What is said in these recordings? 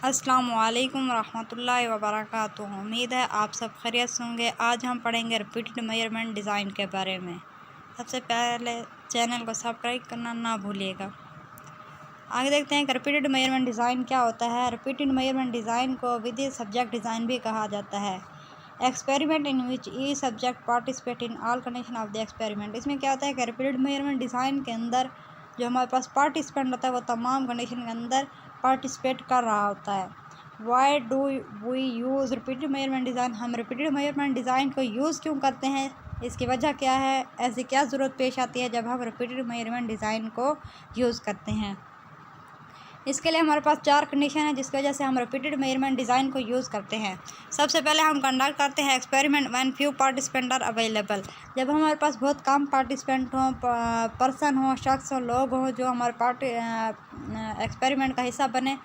अस्सलामुअलैकुम रहमतुल्लाहि व बरकातुहू। उम्मीद है आप सब खैरियत से होंगे। आज हम पढ़ेंगे रिपीटेड मेजरमेंट डिज़ाइन के बारे में। सबसे पहले चैनल को सब्सक्राइब करना ना भूलिएगा। आगे देखते हैं कि रिपीटेड मेजरमेंट डिज़ाइन क्या होता है। रिपीटेड मेजरमेंट डिज़ाइन को विद सब्जेक्ट डिज़ाइन भी कहा जाता है। Experiment in which each subject participate in all condition of the experiment. इसमें क्या होता है कि रिपीटेड मेजरमेंट डिज़ाइन के अंदर जो हमारे पास पार्टिसिपेंट होता है वो तमाम कंडीशन के अंदर पार्टिसिपेट कर रहा होता है। Why do we use repeated measurement design. हम रिपीटेड मेजरमेंट डिज़ाइन को यूज़ क्यों करते हैं, इसकी वजह क्या है, ऐसी क्या ज़रूरत पेश आती है जब हम रिपीटेड मेजरमेंट डिज़ाइन को यूज़ करते हैं। इसके लिए हमारे पास 4 कंडीशन है जिसकी वजह से हम रिपीटेड मेजरमेंट डिज़ाइन को यूज़ करते हैं। सबसे पहले हम कंडक्ट करते हैं experiment when few participant are available. जब हमारे पास बहुत कम पार्टिसिपेंट हों, पर्सन हो, शख्स हो, लोग हों जो हमारे एक्सपेरिमेंट का हिस्सा बने,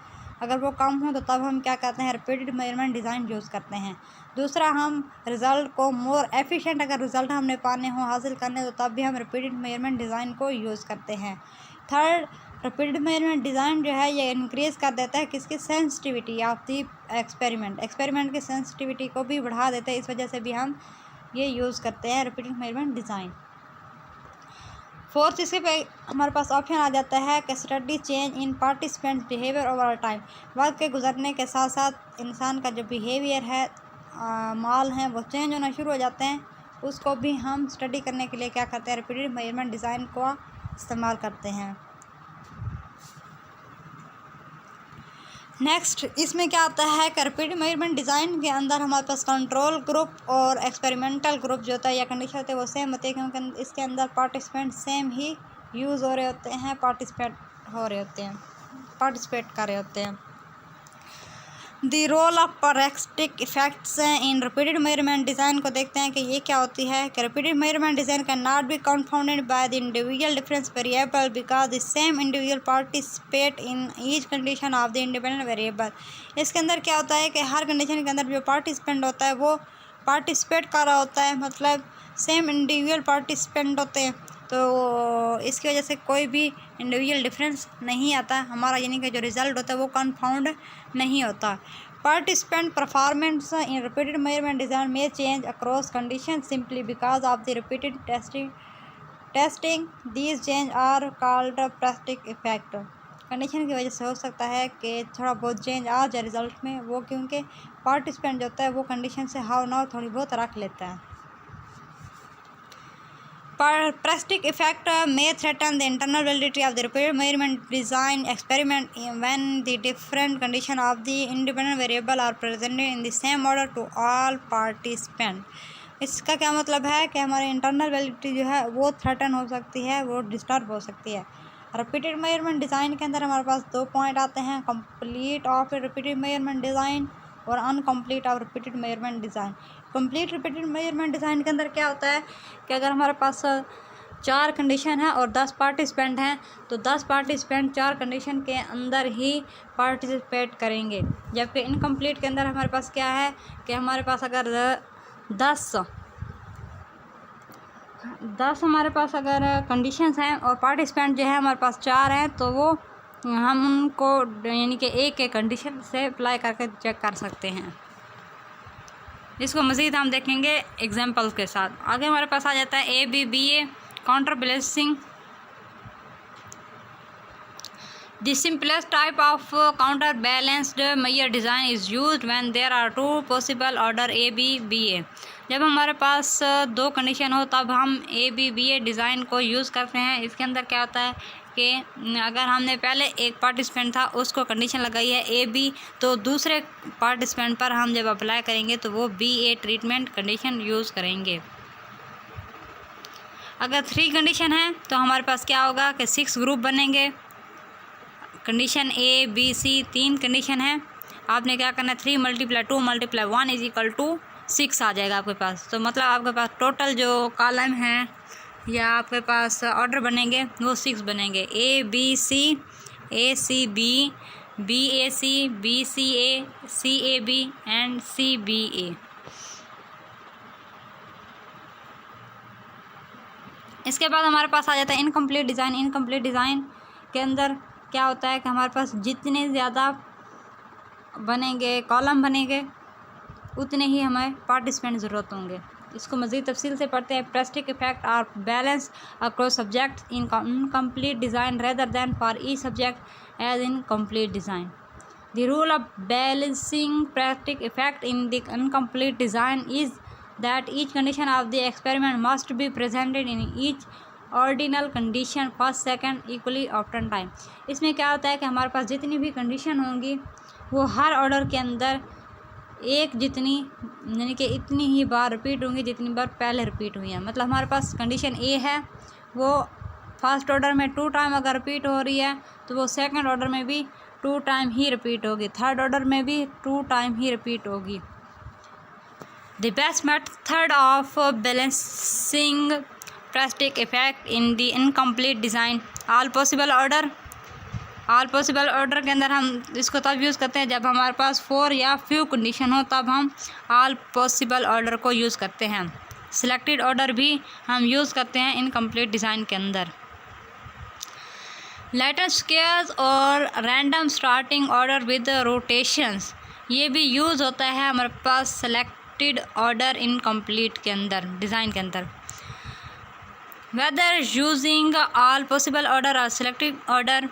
अगर वो कम हो तो तब हम क्या करते हैं, रिपीटेड मेजरमेंट डिज़ाइन यूज़ करते हैं। दूसरा, हम रिज़ल्ट को मोर एफिशिएंट अगर रिज़ल्ट हमने पाने हो, हासिल करने, तो तब भी हम रिपीटेड मेजरमेंट डिज़ाइन को यूज़ करते हैं। थर्ड, रिपीटेड मेजरमेंट डिज़ाइन जो है ये इंक्रीज़ कर देता है किसकी, सेंसिटिविटी ऑफ दी एक्सपेरिमेंट की सेंसिटिविटी को भी बढ़ा देते हैं। इस वजह से भी हम ये यूज़ करते हैं रिपीटेड मेजरमेंट डिज़ाइन। फोर्थ, इसके पे हमारे पास ऑप्शन आ जाता है कि study change in participants behaviour over time. वक्त के गुजरने के साथ साथ इंसान का जो बिहेवियर है, माल हैं, वो चेंज होना शुरू हो जाते हैं। उसको भी हम स्टडी करने के लिए क्या करते हैं, रिपीटेड मेजरमेंट डिज़ाइन को इस्तेमाल करते हैं। नेक्स्ट, इसमें क्या आता है कि रिपीटेड मेजरमेंट डिज़ाइन के अंदर हमारे पास कंट्रोल ग्रुप और एक्सपेरिमेंटल ग्रुप जो होता है या कंडीशन होते हैं वो सेम होते हैं, क्योंकि इसके अंदर पार्टिसिपेंट सेम ही यूज़ हो रहे होते हैं, पार्टिसिपेट कर रहे होते हैं। The role of parasitic effects in repeated measurement design को देखते हैं कि ये क्या होती है कि repeated measurement design can not be confounded by the individual difference variable because the same individual participate in each condition of the independent variable. इसके अंदर क्या होता है कि हर कंडीशन के अंदर जो पार्टिसिपेंट होता है वो पार्टिसिपेट कर रहा होता है, मतलब सेम इंडिविजुअल पार्टिसिपेंट होते हैं, तो इसकी वजह से कोई भी इंडिविजुअल डिफरेंस नहीं आता हमारा, यानी कि जो रिज़ल्ट होता है वो कंफाउंड नहीं होता। Participant performance in repeated measurement design में change across condition simply because of the repeated testing these change are called parasitic effect. Condition की वजह से हो सकता है कि थोड़ा बहुत चेंज आ जाए रिज़ल्ट में, वो क्योंकि पार्टिसिपेंट जो होता है वो कंडीशन से हाव नाव थोड़ी बहुत रख लेता है। Parasitic effect may threaten the internal validity of the repeated measurement design experiment when the different conditions of the independent variable are presented in the same order to all participants। इसका क्या मतलब है कि हमारी इंटरनल वैलिडिटी जो है वो threaten हो सकती है, वो डिस्टर्ब हो सकती है। रिपीटेड मेजरमेंट डिज़ाइन के अंदर हमारे पास 2 पॉइंट आते हैं, complete of repeated measurement design और incomplete of repeated measurement design. Complete repeated measurement design के अंदर क्या होता है कि अगर हमारे पास 4 कंडीशन है और 10 पार्टिसिपेंट हैं, तो 10 पार्टिसिपेंट 4 कंडीशन के अंदर ही पार्टिसिपेट करेंगे। जबकि इनकम्प्लीट के अंदर हमारे पास क्या है कि हमारे पास अगर 10 हमारे पास अगर कंडीशंस हैं और पार्टिसिपेंट जो है हमारे पास 4 हैं, तो वो हम उनको यानी कि एक कंडीशन से अप्लाई करके चेक कर सकते हैं। इसको मज़ीद हम देखेंगे एग्जांपल के साथ। आगे हमारे पास आ जाता है ABBA counter balancing. The simplest type of counterbalanced measure design is used when there are 2 possible order ABBA। जब हमारे पास 2 कंडीशन हो तब हम ABBA डिज़ाइन को यूज़ करते हैं। इसके अंदर क्या होता है कि अगर हमने पहले एक पार्टिसिपेंट था उसको कंडीशन लगाई है AB, तो दूसरे पार्टिसिपेंट पर हम जब अप्लाई करेंगे तो वो BA ट्रीटमेंट कंडीशन यूज़ करेंगे। अगर 3 कंडीशन है तो हमारे पास क्या होगा कि 6 ग्रुप बनेंगे। Condition A B C 3 condition है, आपने क्या करना है 3 × 2 × 1 = 6 आ जाएगा आपके पास। तो मतलब आपके पास टोटल जो कॉलम है या आपके पास ऑर्डर बनेंगे वो 6 बनेंगे, ABC, ACB, BAC, BCA, CAB and CBA। इसके बाद हमारे पास आ जाता है इनकम्प्लीट डिज़ाइन। इनकम्प्लीट डिज़ाइन के अंदर क्या होता है कि हमारे पास जितने ज़्यादा बनेंगे, कॉलम बनेंगे, उतने ही हमें पार्टिसिपेंट ज़रूरत होंगे। इसको मज़ीद तफसील से पढ़ते हैं। Practice effect are balance across subject in incomplete design rather than for each subject as in complete design. The rule of balancing practical effect in the incomplete design is that each condition of the experiment must be presented in each ordinal condition first, second, equally often time। इसमें क्या होता है कि हमारे पास जितनी भी condition होंगी वो हर ऑर्डर के अंदर एक जितनी यानी कि इतनी ही बार रिपीट होंगी जितनी बार पहले रिपीट हुई है। मतलब हमारे पास कंडीशन ए है, वो फर्स्ट ऑर्डर में 2 टाइम अगर रिपीट हो रही है तो वो सेकंड ऑर्डर में भी 2 टाइम ही रिपीट होगी, थर्ड ऑर्डर में भी 2 टाइम ही रिपीट होगी। The best method of balancing prestige effect in the incomplete design all possible order के अंदर हम इसको तब यूज़ करते हैं जब हमारे पास 4 या फ्यू कंडीशन हो, तब हम ऑल पॉसिबल ऑर्डर को यूज़ करते हैं। सिलेक्टेड ऑर्डर भी हम यूज़ करते हैं इनकम्प्लीट डिज़ाइन के अंदर। लेटर स्केयर्स और random starting order with rotations, ये भी यूज़ होता है हमारे पास सेलेक्टेड ऑर्डर इनकम्प्लीट के अंदर, डिज़ाइन के अंदर। Whether using all possible order or selected order,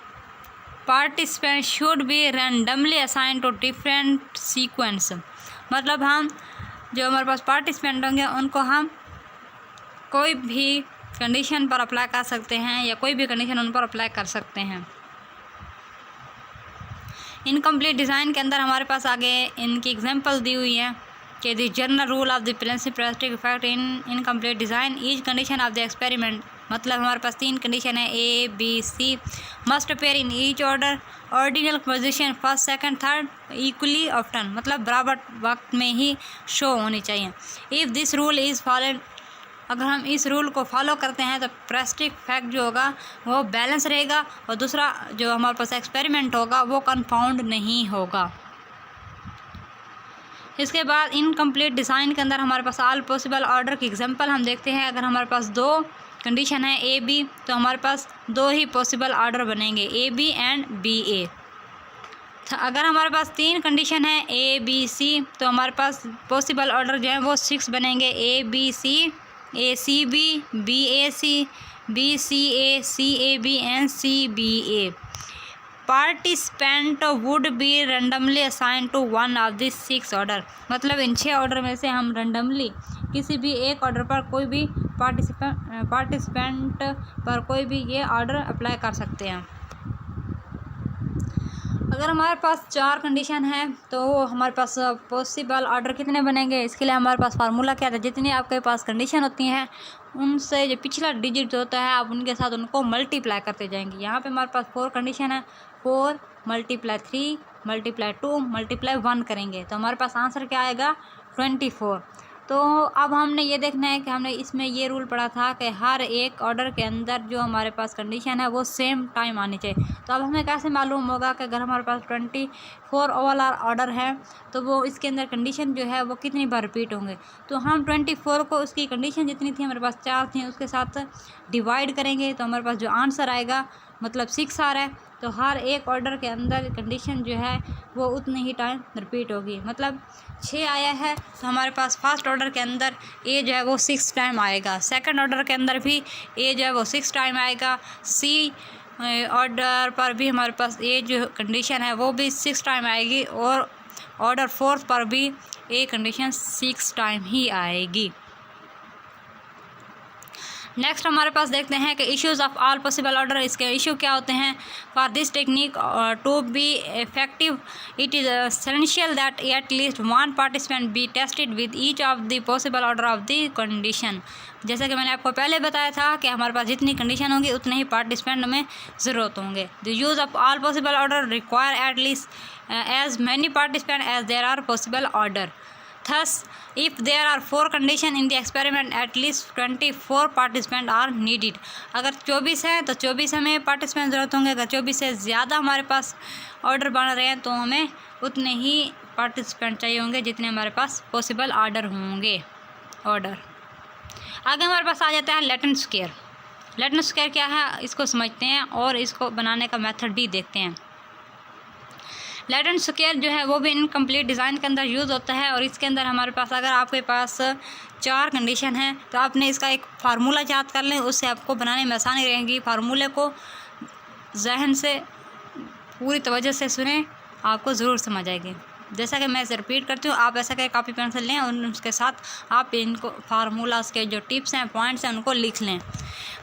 participant should be randomly assign to different sequence. मतलब हम जो हमारे पास पार्टिसिपेंट होंगे उनको हम कोई भी कंडीशन पर अप्लाई कर सकते हैं या कोई भी कंडीशन उन पर अप्लाई कर सकते हैं। इनकम्प्लीट डिज़ाइन के अंदर हमारे पास आगे इनकी एग्जांपल दी हुई है कि the general rule of the practice effect in incomplete design each condition of the experiment. मतलब हमारे पास 3 कंडीशन है A B C, must appear in each order ordinal position first, second, third, equally often. मतलब बराबर वक्त में ही show होनी चाहिए। If this rule is followed, अगर हम इस रूल को फॉलो करते हैं तो प्रेस्टिक इफेक्ट जो होगा वो बैलेंस रहेगा और दूसरा जो हमारे पास एक्सपेरिमेंट होगा वो कंपाउंड नहीं होगा। इसके बाद इनकम्प्लीट डिज़ाइन के अंदर हमारे पास ऑल पॉसिबल ऑर्डर की एग्जांपल हम देखते हैं। अगर हमारे पास 2 कंडीशन है ए बी तो हमारे पास 2 ही पॉसिबल ऑर्डर बनेंगे, ए बी एंड बी ए। अगर हमारे पास 3 कंडीशन है ए बी सी तो हमारे पास पॉसिबल ऑर्डर जो है वो 6 बनेंगे, A B C, A C B, B A C, B C A, C A B and C B A. Participant would be randomly assign to one of this 6 order. मतलब इन 6 order में से हम randomly किसी भी एक order पर कोई भी पार्टिसिपेंट पर कोई भी ये ऑर्डर अप्लाई कर सकते हैं। अगर हमारे पास 4 कंडीशन है तो हमारे पास पॉसिबल ऑर्डर कितने बनेंगे, इसके लिए हमारे पास फार्मूला क्या था, जितनी आपके पास कंडीशन होती हैं उनसे जो पिछला डिजिट होता है आप उनके साथ उनको मल्टीप्लाई करते जाएंगे। यहाँ पे हमारे पास 4 कंडीशन है, 4 × 3 × 2 × 1 करेंगे तो हमारे पास आंसर क्या आएगा 24। तो अब हमने ये देखना है कि हमने इसमें ये रूल पढ़ा था कि हर एक ऑर्डर के अंदर जो हमारे पास कंडीशन है वो सेम टाइम आनी चाहिए। तो अब हमें कैसे मालूम होगा कि अगर हमारे पास 24 ओवरऑल ऑर्डर है तो वो इसके अंदर कंडीशन जो है वो कितनी बार रिपीट होंगे। तो हम 24 को उसकी कंडीशन जितनी थी हमारे पास 4 थी उसके साथ डिवाइड करेंगे तो हमारे पास जो आंसर आएगा मतलब 6 आ रहा है। तो हर एक ऑर्डर के अंदर कंडीशन जो है वो उतनी ही टाइम रिपीट होगी। मतलब 6 आया है तो हमारे पास फर्स्ट ऑर्डर के अंदर ए जो है वो 6 टाइम आएगा, सेकंड ऑर्डर के अंदर भी ए जो है वो 6 टाइम आएगा, सी ऑर्डर पर भी हमारे पास ए जो कंडीशन है वो भी 6 टाइम आएगी और ऑर्डर 4 पर भी ए कंडीशन 6 टाइम ही आएगी। नेक्स्ट हमारे पास देखते हैं कि issues of all possible order. इसके इशू क्या होते हैं। For this technique to be effective it is essential that at least 1 participant be tested with each of the possible order of the condition. जैसे कि मैंने आपको पहले बताया था कि हमारे पास जितनी कंडीशन होंगी उतने ही पार्टिसिपेंट हमें ज़रूरत होंगे। The use of all possible order require at least as many participant as there are possible order. Thus, if there are 4 conditions in the experiment, at least 24 participants are needed। अगर 24 है तो 24 हमें participant ज़रूरत होंगे। अगर 24 से ज़्यादा हमारे पास ऑर्डर बन रहे हैं तो हमें उतने ही पार्टिसिपेंट चाहिए होंगे जितने हमारे पास पॉसिबल ऑर्डर होंगे। ऑर्डर आगे हमारे पास आ जाता है लेटेंट स्केयर। लेटेंट स्केयर क्या है इसको समझते हैं और इसको बनाने का मेथड भी देखते हैं। लेटेंट स्क्वायर जो है वो भी इनकम्प्लीट डिज़ाइन के अंदर यूज़ होता है। और इसके अंदर हमारे पास अगर आपके पास 4 कंडीशन है तो आपने इसका एक फार्मूला याद कर लें, उससे आपको बनाने में आसानी रहेगी। फार्मूले को जहन से पूरी तवज्जो से सुने, आपको ज़रूर समझ आएगी। जैसा कि मैं इसे रिपीट करती हूँ, आप ऐसा करें कॉपी पेंसिल लें और उसके साथ आप इनको फार्मूलाज के जो टिप्स हैं, पॉइंट्स हैं, उनको लिख लें।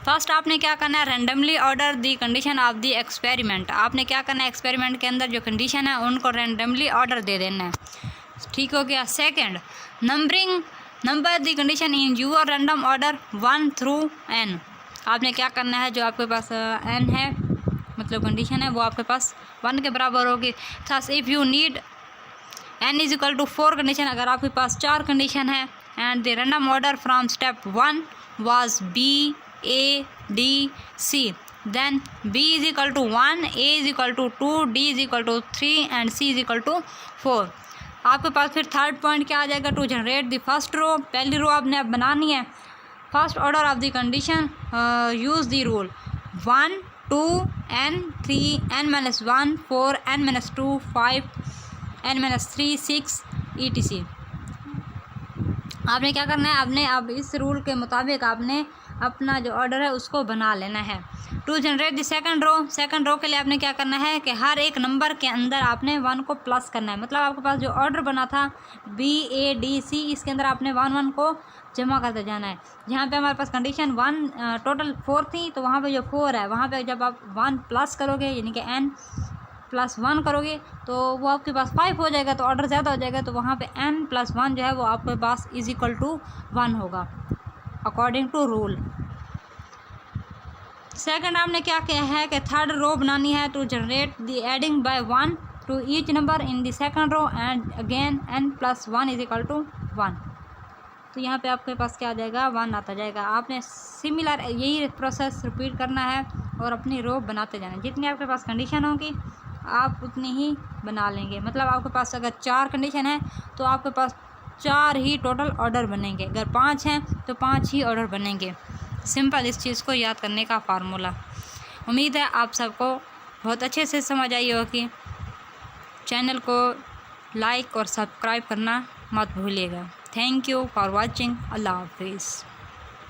फर्स्ट आपने क्या करना है, randomly order the condition of the experiment. आपने क्या करना है, एक्सपेरिमेंट के अंदर जो कंडीशन है उनको रैंडमली ऑर्डर दे देना है। ठीक हो गया। Second, number the condition in your random order 1 through n। आपने क्या करना है, जो आपके पास n है मतलब कंडीशन है वो आपके पास 1 के बराबर होगी। Thus if you need n is equal to 4 condition, अगर आपके पास 4 कंडीशन है and the random order from step 1 was B A D C, then B is equal to 1, A is equal to 2, D is equal to 3 and C is equal to 4। आपके पास फिर third point क्या आ जाएगा, to generate the first row. पहली row आपने अब बनानी है। First order of the condition use the rule 1 2 n 3 n-1 4 n-2 5 n-3 6 etc। आपने क्या करना है, आपने अब इस रूल के मुताबिक आपने अपना जो ऑर्डर है उसको बना लेना है। To generate the second row के लिए आपने क्या करना है कि हर एक नंबर के अंदर आपने 1 को प्लस करना है। मतलब आपके पास जो ऑर्डर बना था B A D C, इसके अंदर आपने 1 को जमा करते जाना है। जहाँ पे हमारे पास कंडीशन 1 टोटल 4 थी, तो वहाँ पे जो 4 है वहाँ पे जब आप 1 प्लस करोगे यानी कि n+1 करोगे तो वो आपके पास 5 हो जाएगा, तो ऑर्डर ज़्यादा हो जाएगा। तो वहाँ पे n+1 जो है वो आपके पास इज इक्वल टू 1 होगा अकॉर्डिंग टू रूल। सेकंड आपने क्या किया है कि थर्ड रो बनानी है। To generate the adding by 1 to each number in the second row and again n+1 is equal to 1। तो यहाँ पे आपके पास क्या आ जाएगा, 1 आता जाएगा। आपने सिमिलर यही प्रोसेस रिपीट करना है और अपनी रो बनाते जाना है। जितनी आपके पास कंडीशन होगी आप उतनी ही बना लेंगे। मतलब आपके पास अगर 4 कंडीशन है तो आपके पास 4 ही टोटल ऑर्डर बनेंगे, अगर 5 हैं तो 5 ही ऑर्डर बनेंगे। सिंपल इस चीज़ को याद करने का फार्मूला। उम्मीद है आप सबको बहुत अच्छे से समझ आई होगी। चैनल को लाइक और सब्सक्राइब करना मत भूलिएगा। Thank you for watching. अल्लाह हाफिज़।